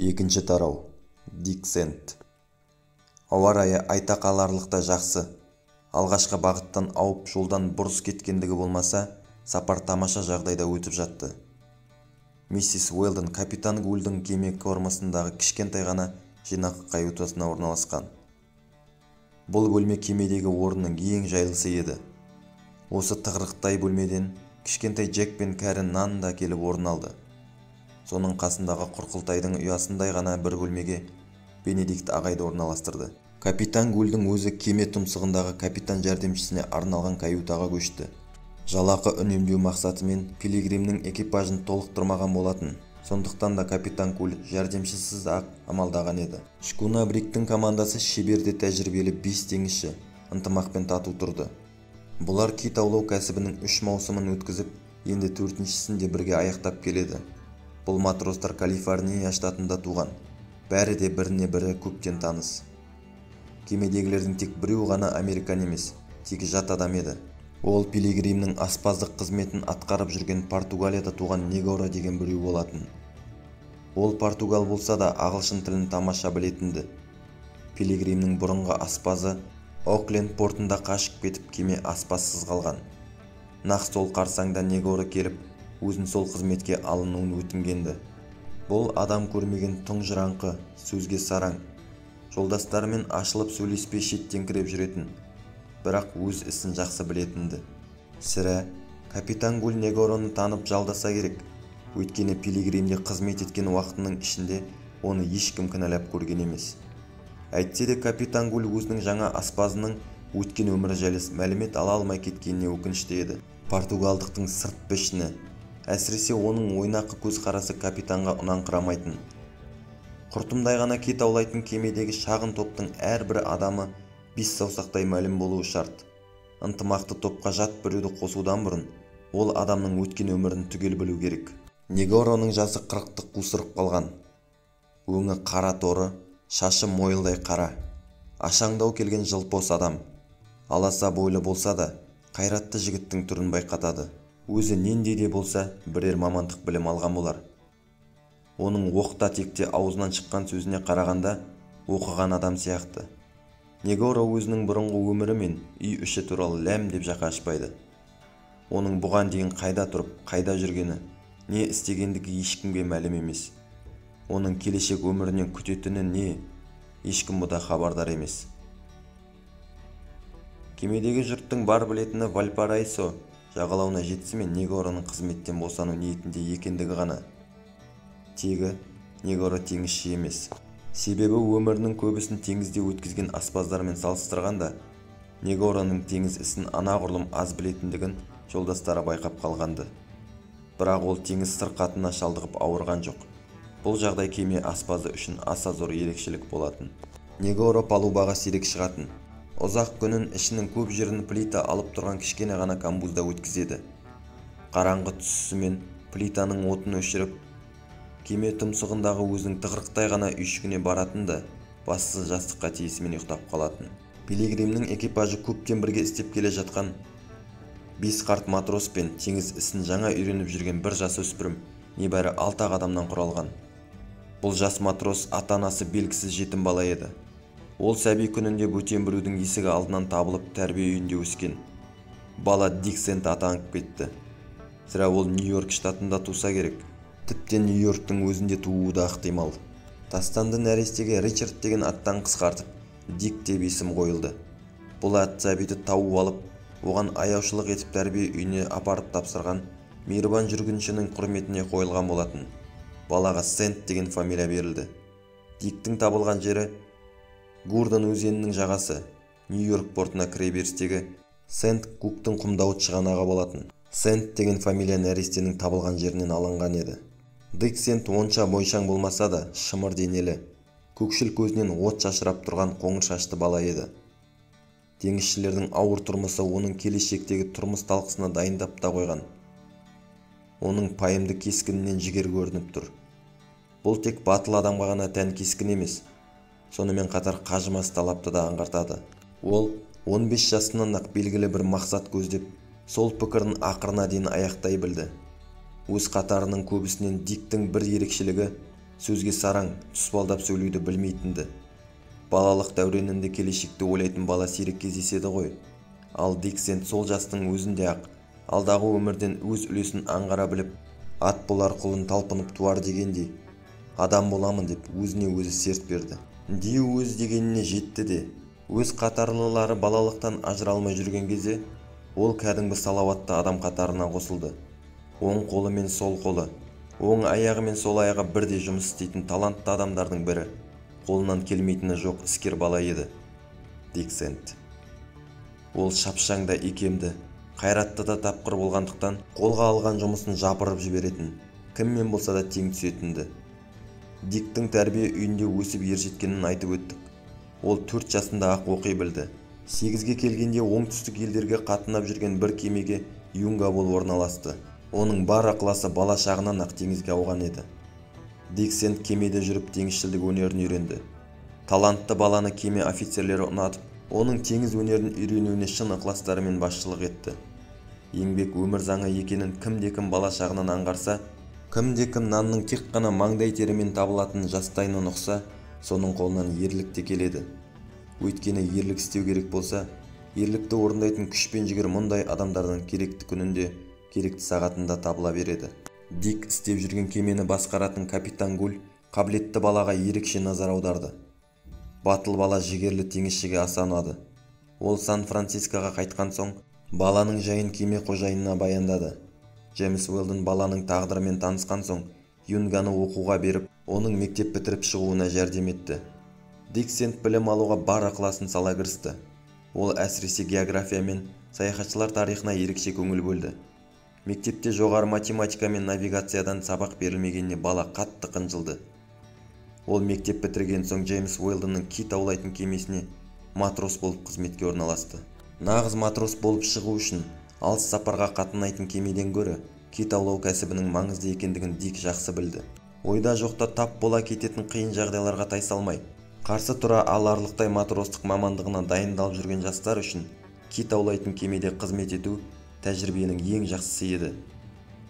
Екінші тарау. Дик Сэнд. Ауа райы айта қаларлықта жақсы. Алғашқы бағыттан ауып жолдан бұрыс кеткендігі болмаса, сапар тамаша жағдайда өтіп жатты. Миссис Уэлдон капитан Гульдің кеме кормасындағы кішкентай ғана жинақы каютасына орналасқан. Бұл бөлме кемедегі орынның ең жайлысы еді. Осы тығырықтай бөлмеден кішкентай Джек пен кәрі Нан да келіп орын алды. Соның қасындағы құрқылтайдың ұясындай ғана бір бөлмеге Бенедикт ағайды орналастырды. Капитан Гульдің өзі кеме тұмсығындағы капитан жәрдемшісіне арналған каютаға көшті. Жалақы үнемдеу мақсатымен пилигримнің экипажын толықтырмаған болатын. Сондықтан да капитан Гуль жәрдемшісіз ақ амалдаған еді. Шкуна Бриктің командасы шеберде тәжірибелі 5 теңізші ынтымақпен тату тұрды. Бұлар кит аулау кәсібінің 3 маусымын өткізіп, енді 4-шісін де бірге аяқтап келеді. Бұл матростар Калифорния штатында туған. Бәрі де біріне бірі көптен таныс. Кемедегілердің тек біреу ғана американ емес, тек жат адам еді. Ол пилигримнің аспаздық қызметін атқарып жүрген Португалияда туған Негоро деген біреу болатын. Ол португал болса да ағылшын тілін тамаша білетінді. Пилигримнің бұрынғы аспазы Окленд портында қашып кетіп кеме аспазсыз қалған. Нақ сол қарсаңда Негоро келіп, өзін сол қызметке алынуын өтінгенді. Бұл адам көрмеген тұңжыраңқы, сөзге сараң, жолдастарымен ашылып сөйлеспей шеттеңкіреп жүретін, бірақ өз ісін жақсы білетінді. Сірә, капитан Гуль Негороны танып жалдаса керек, өйткені пилигримде қызмет еткен уақытының ішінде оны ешкім кінәлап көрген емес. Әйтсе де капитан Гуль өзінің жаңа аспазының өткен өмірі жайлы мәлімет ала алмай кеткеніне өкінішті еді. Португалдықтың сырт пішіні, әсіресе оның ойнақы көзқарасы капитанға ұнаңқырамайтын. Құртымдай ғана кит аулайтын кемедегі шағын топтың әрбір адамы 5 саусақтай мәлім болуы шарт. Ынтымақты топқа жат біреуді қосудан бұрын ол адамның өткен өмірін түгел білу керек. Негороның жасы 40-ты қусырып қалған. Өңі қара торы, шашы мойылдай қара. Ашаңдау келген жылпос адам. Аласа бойлы болса да, қайратты жігіттің түрін байқатады. Өзі нендей де болса, бірер мамандық білім алған болар. Оның оқта-текте аузынан шыққан сөзіне қарағанда, оқыған адам сияқты. Негоро өзінің бұрынғы өмірі мен үй іші туралы ләм деп жақа ашпайды. Оның бұған дейін қайда тұрып, қайда жүргені, не істегендігі ешкімге мәлім емес. Оның келешек өмірінен күтетіні не, ешкім бұда хабардар емес. Кемедегі жұрттың бар білетіні Вальпараисо жағалауына жетісімен Негороның қызметтен босану ниетінде екендігі ғана. Тегі Негоро теңізші емес. Себебі өмірінің көбісін теңізде өткізген аспаздармен салыстырғанда, Негороның теңіз ісін анағұрлым аз білетіндігін жолдастары байқап қалғанды. Бірақ ол теңіз сырқатына шалдығып ауырған жоқ. Бұл жағдай кеме аспазы үшін аса зор ерекшелік болатын. Негоро палубаға сирек шығатын. Ұзақ күнін ішінің көп жерін плита алып тұрған кішкене ғана камбузда өткізеді. Қараңғы түсісімен плитаның отын өшіріп, кеме тұмсығындағы өзінің тығырықтай ғана үйшігіне баратын да, бассыз жастыққа тиісімен ұйықтап қалатын. Пилигримнің экипажы көптен бірге істеп келе жатқан 5 қарт матрос пен теңіз ісін жаңа үйреніп жүрген бір жасөспірім небәрі 6 адамнан құралған. Бұл жас матрос ата-анасы белгісіз жетім бала еді. Ол сәби күнінде бөтен біреудің есігі алдынан табылып тәрбие үйінде өскен. Бала Дик Сэнд атанып кетті. Сірә ол Нью-Йорк штатында туса керек. Тіптен Нью-Йорктың өзінде тууы да ықтимал. Тастанды нәрестеге Ричард деген аттан қысқартып, Дик деп есім қойылды. Бұл ат сәбиді тауып алып, оған аяушылық етіп тәрбие үйіне апарып тапсырған мейірбан жүргіншінің құрметіне қойылған болатын. Балаға Сэнд деген фамилия берілді. Диктің табылған жері Гурдон өзенінің жағасы, Нью-Йорк портына кіре берістегі Сэнд Куктың құмдауыт шығанағы болатын. Сэнд деген фамилия нәрестенің табылған жерінен алынған еді. Дик Сэнд онша бойшаң болмаса да шымыр денелі, көкшіл көзінен от шашырап тұрған қоңыр шашты бала еді. Теңізшілердің ауыр тұрмысы оның келешектегі тұрмыс талқысына дайындап та қойған. Оның пайымды кескінінен жігер көрініп тұр. Бұл тек батыл адамға ғана тән кескін емес, сонымен қатар қажымас талапты да аңғартады. Ол 15 жасынан ақ белгілі бір мақсат көздеп, сол пікірін ақырына дейін аяқтай білді. Өз қатарының көбісінен Диктің бір ерекшелігі сөзге сараң, тұспалдап сөйлеуді білмейтінді. Балалық дәуренінде келешекті ойлайтын бала сирек кездеседі ғой. Ал Дик Сэнд сол жастың өзінде-ақ алдағы өмірден өз үлесін аңғара біліп, ат болар құлын талпынып туар дегендей, адам боламын деп өзіне өзі серт берді. Дию өз дегеніне жетті де, өз қатарлылары балалықтан ажыралмай жүрген кезде, ол кәдімгі салауатты адам қатарына қосылды. Оң қолы мен сол қолы, оң аяғы мен сол аяғы бірдей жұмыс істейтін талантты адамдардың бірі, қолынан келмейтіні жоқ іскер бала еді Дик Сэнд. Ол шапшаң да икемді, қайратты да тапқыр болғандықтан қолға алған жұмысын жапырып жіберетін, кіммен болса да тең түсетінді. Диктің тәрбие үйінде өсіп ержеткенін айтып өттік. Ол 4 жасында ақ оқи білді. 8-ге келгенде оңтүстік елдерге қатынап жүрген бір кемеге юнга болып орналасты. Оның бар ықыласы бала шағынан ақ теңізге ауған еді. Дик Сэнд кемеде жүріп теңізшілдік өнерін үйренді. Талантты баланы кеме офицерлері ұнатып, оның теңіз өнерін үйренуіне шын ықыластарымен басшылық етті. Еңбек өмір заңы екенін кімде-кім бала шағынан аңғарса, кімде-кім нанның тек қана маңдай терімен табылатынын жастайынан ұқса, соның қолынан ерлік те келеді. Өйткені ерлік істеу керек болса, ерлікті орындайтын күш пен жігер мұндай адамдардан керекті күнінде, керекті сағатында табыла береді. Дик істеп жүрген кемені басқаратын капитан Гуль қабілетті балаға ерекше назар аударды. Батыл бала жігерлі теңізшіге аса ұнады. Ол Сан-Францискоға қайтқан соң, баланың жайын кеме қожайынына баяндады. Джеймс Уэлдон баланың тағдырымен танысқан соң, Юнганы оқуға беріп, оның мектеп бітіріп шығуына жәрдем етті. Дик Сэнд білім алуға бар ықыласын сала кірісті. Ол әсіресе география мен саяхатшылар тарихына ерекше көңіл бөлді. Мектепте жоғары математика мен навигациядан сабақ берілмегеніне бала қатты қынжылды. Ол мектеп бітірген соң Джеймс Уэлдонның кит аулайтын кемесіне матрос болып қызметке орналасты. Нағыз матрос болып шығу үшін алыс сапарға қатынайтын кемеден гөрі кит аулау кәсібінің маңызды екендігін Дик жақсы білді. Ойда жоқта тап бола кететін қиын жағдайларға тайсалмай, қарсы тұра аларлықтай матростық мамандығына дайындалып жүрген жастар үшін кит аулайтын кемеде қызмет ету тәжірибенің ең жақсысы еді.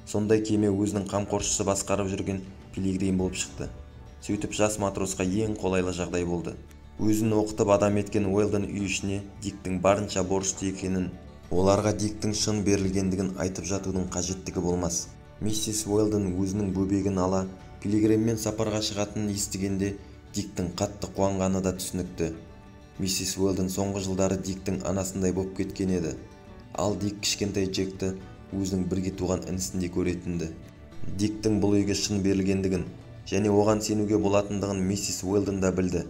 Сондай кеме өзінің қамқоршысы басқарып жүрген пилигрим болып шықты. Сөйтіп жас матросқа ең қолайлы жағдай болды. Өзін оқытып адам еткен Уэлдон үй ішіне Диктің барынша борышты екенін, оларға Диктің шын берілгендігін айтып жатудың қажеттігі болмас. Миссис Уэлдон өзінің бөбегін ала пилигриммен сапарға шығатынын естігенде Диктің қатты қуанғаны да түсінікті. Миссис Уэлдон соңғы жылдары Диктің анасындай болып кеткен еді. Ал Дик кішкентай Джекті өзінің бірге туған інісіндей көретінді. Диктің бұл үйге шын берілгендігін және оған сенуге болатындығын миссис Уэлдон да білді.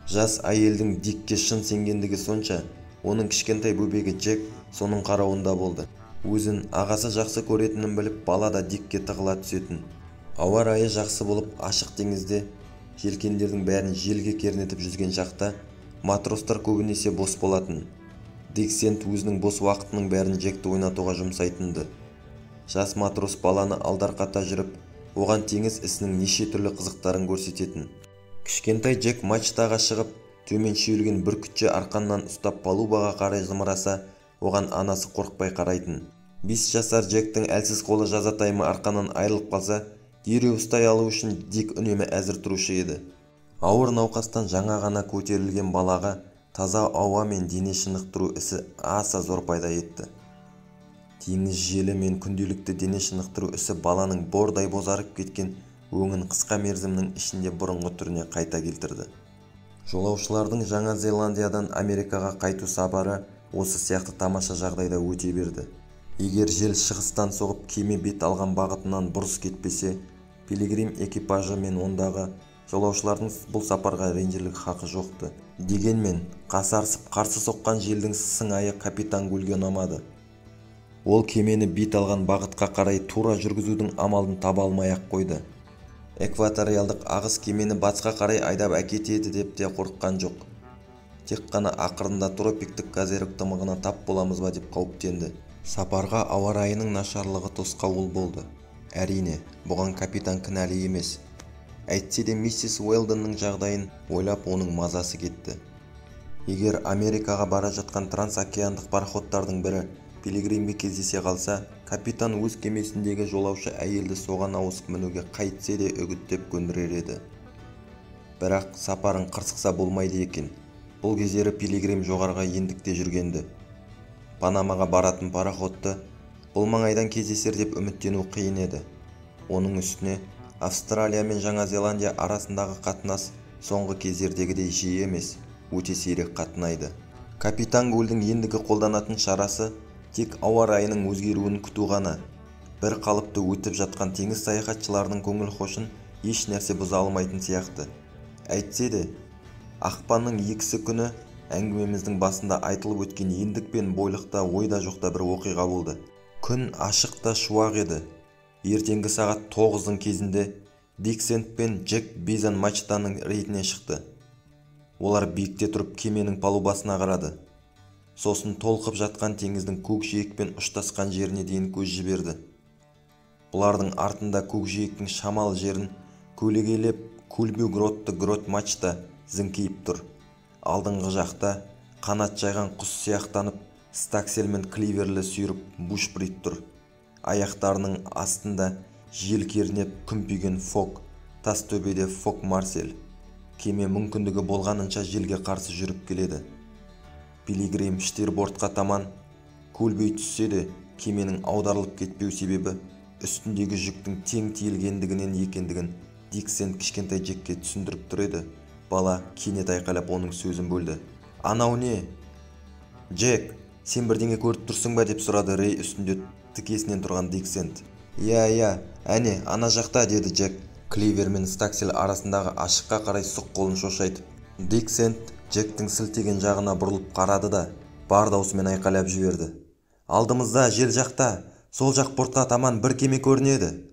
Жас әйелдің Дикке шын сенгендігі сонша, оның кішкентай бөбегі Джек соның қарауында болды. Өзін ағасы жақсы көретінін біліп, бала да Дикке тығыла түсетін. Ауа райы жақсы болып, ашық теңізде желкендердің бәрін желге кернетіп жүзген шақта матростар көбінесе бос болатын. Дик Сэнд өзінің бос уақытының бәрін Джекті ойнатуға жұмсайтынды. Жас матрос баланы алдарқата жүріп, оған теңіз ісінің неше түрлі қызықтарын көрсететін. Кішкентай Джек мачтаға шығып, төмен шүйілген бүркітші арқаннан ұстап палубаға қарай зымыраса, оған анасы қорықпай қарайтын. 5 жасар Джектің әлсіз қолы жазатайымы арқаннан айырылып қалса, дереу ұстай алу үшін Дик үнемі әзір тұрушы еді. Ауыр науқастан жаңа ғана көтерілген балаға таза ауа мен дене шынықтыру ісі аса зор пайда етті. Теңіз желі мен күнделікті дене шынықтыру ісі баланың бордай бозарып кеткен өңін қысқа мерзімнің ішінде бұрынғы түріне қайта келтірді. Жолаушылардың Жаңа Зеландиядан Америкаға қайту сапары осы сияқты тамаша жағдайда өте берді. Егер жел шығыстан соғып кеме бет алған бағытынан бұрыс кетпесе, пилигрим экипажы мен ондағы жолаушылардың бұл сапарға ренжірлік хақы жоқты. Дегенмен, қасарысып қарсы соққан желдің сыңайы капитан Гульге ұнамады. Ол кемені бет алған бағытқа қарай тура жүргізудің амалын таба алмай-ақ қойды. Экваториалдық ағыс кемені батысқа қарай айдап әкетеді деп те қорыққан жоқ. Тек қана ақырында тропиктік газерік тымығына тап боламыз ба деп қауіптенді. Сапарға ауа райының нашарлығы тосқауыл болды. Әрине, бұған капитан кінәлі емес. Әйтсе де миссис Уэлдонның жағдайын ойлап оның мазасы кетті. Егер Америкаға бара жатқан трансокеандық пароходтардың бірі пилигримге кездесе қалса, капитан өз кемесіндегі жолаушы әйелді соған ауысып мінуге қайтсе де үгіттеп көндірер еді. бірақ сапарын қырсықса болмайды екен. Бұл кездері Пилигрим жоғарыға ендікте жүргенді. Панамаға баратын пароходты бұл маңайдан кездесер деп үміттену қиын еді. Оның үстіне Австралия мен Жаңа Зеландия арасындағы қатынас соңғы кездердегідей жиі емес, өте сирек қатынайды. Капитан Гульдің ендігі қолданатын шарасы тек ауа райының өзгеруін күту ғана. Бір қалыпты өтіп жатқан теңіз саяхатшыларының көңіл хошын еш нәрсе бұза алмайтын сияқты. Әйтсе де, ақпанның 2 күні әңгімеміздің басында айтылып өткен ендік пен бойлықта ойда жоқта бір оқиға болды. Күн ашық та шуақ еді. Ертеңгі сағат 9-дың кезінде Диксент пен Джек Бизон мачтаның рейтіне шықты. Олар биікте тұрып кеменің палубасына қарады. Сосын толқып жатқан теңіздің көкжиекпен ұштасқан жеріне дейін көз жіберді. Бұлардың артында көкжиектің шамал жерін көлегейлеп көлбеу гротты грот мачта зіңкейіп тұр. Алдыңғы жақта қанат жайған құс сияқтанып стаксель мен кливерлі сүйріп бушприт тұр. Аяқтарының астында жел кернеп күмпиген фок, тас төбеде фок Марсель. Кеме мүмкіндігі болғанынша желге қарсы жүріп келеді. Пилигрим штирбортқа таман көлбей түссе де кеменің аударылып кетпеу себебі үстіндегі жүктің тең тиелгендігінен екендігін Диксент кішкентай Джекке түсіндіріп тұр еді. Бала кенет айқайлап оның сөзін бөлді. «Анау не?» «Джек, сен бірдеңе көріп тұрсың ба?» деп сұрады Рей үстінде тікесінен тұрған Диксент. «Иә, әне, ана жақта», деді Джек, Кливер мен Стаксель арасындағы ашыққа қарай сұқ қолын шошайтып. Диксент Джектің сілтеген жағына бұрылып қарады да бар даусымен айқайлап жіберді. «Алдымызда, жел жақта, сол жақ портқа таман бір кеме көрінеді».